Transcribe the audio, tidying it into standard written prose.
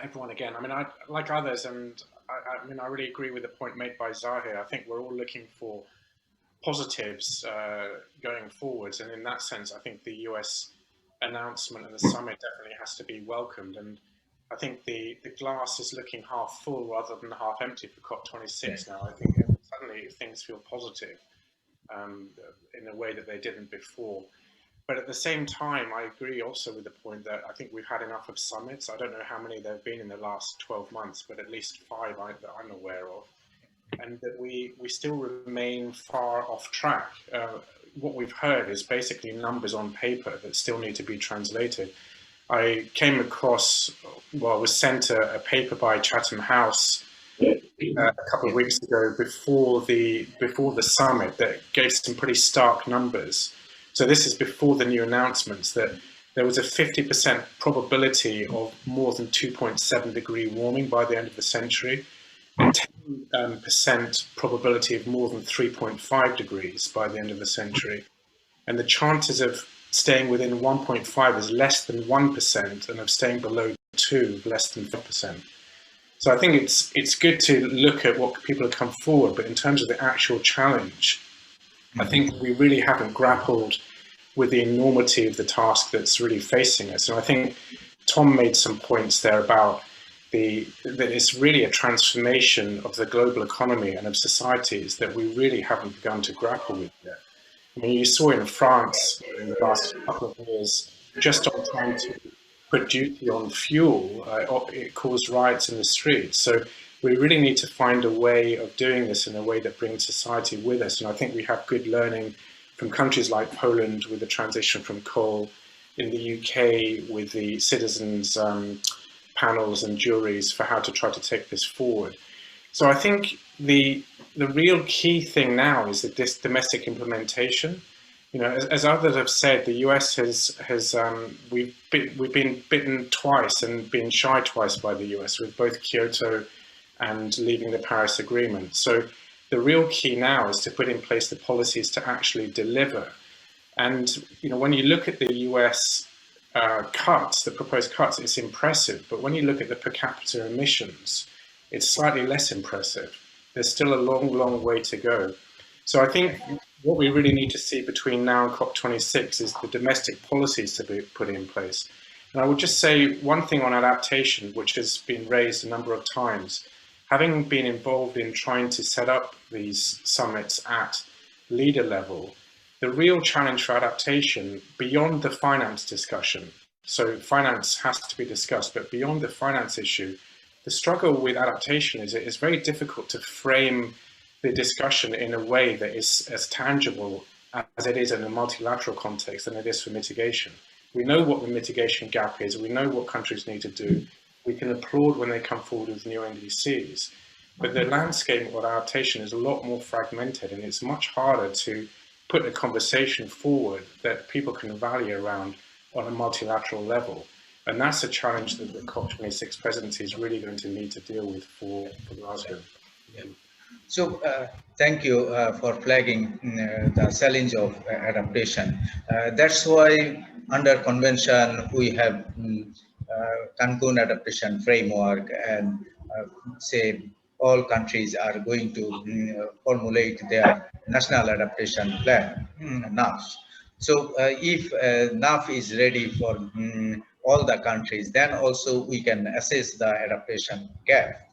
everyone again. I mean, I like others, and I mean, I really agree with the point made by Zahir. I think we're all looking for positives going forwards, and in that sense, I think the US announcement and the summit definitely has to be welcomed. And I think the glass is looking half full rather than half empty for COP26 now. I think suddenly things feel positive in a way that they didn't before. But at the same time, I agree also with the point that I think we've had enough of summits. I don't know how many there have been in the last 12 months, but at least 5 that I'm aware of. And that we still remain far off track. What we've heard is basically numbers on paper that still need to be translated. I came across, well, I was sent a paper by Chatham House a couple of weeks ago before the summit that gave some pretty stark numbers. So this is before the new announcements that there was a 50% probability of more than 2.7 degree warming by the end of the century, and 10% probability of more than 3.5 degrees by the end of the century. And the chances of staying within 1.5 is less than 1%, and of staying below 2, less than 5%. So I think it's good to look at what people have come forward, but in terms of the actual challenge, I think we really haven't grappled with the enormity of the task that's really facing us. And I think Tom made some points there about that it's really a transformation of the global economy and of societies that we really haven't begun to grapple with yet. I mean, you saw in France in the last couple of years, just on trying to put duty on fuel, it caused riots in the streets. So we really need to find a way of doing this in a way that brings society with us. And I think we have good learning from countries like Poland with the transition from coal, in the UK with the citizens' panels and juries for how to try to take this forward. So I think the real key thing now is that this domestic implementation. You know, as others have said, the US we've been bitten twice and been shy twice by the US with both Kyoto and leaving the Paris Agreement. So the real key now is to put in place the policies to actually deliver. And you know, when you look at the US cuts, the proposed cuts, it's impressive. But when you look at the per capita emissions, it's slightly less impressive. There's still a long, long way to go. So I think what we really need to see between now and COP26 is the domestic policies to be put in place. And I would just say one thing on adaptation, which has been raised a number of times. Having been involved in trying to set up these summits at leader level, the real challenge for adaptation, beyond the finance discussion, so finance has to be discussed, but beyond the finance issue, the struggle with adaptation is it's very difficult to frame the discussion in a way that is as tangible as it is in a multilateral context than it is for mitigation. We know what the mitigation gap is, we know what countries need to do, we can applaud when they come forward with new NDCs, but the landscape of adaptation is a lot more fragmented, and it's much harder to put a conversation forward that people can rally around on a multilateral level. And that's a challenge that the COP26 presidency is really going to need to deal with for Glasgow. Yeah. So thank you for flagging the challenge of adaptation. That's why under convention we have Cancun adaptation framework, and say all countries are going to formulate their national adaptation plan, NAF. So if NAF is ready for all the countries, then also we can assess the adaptation gap.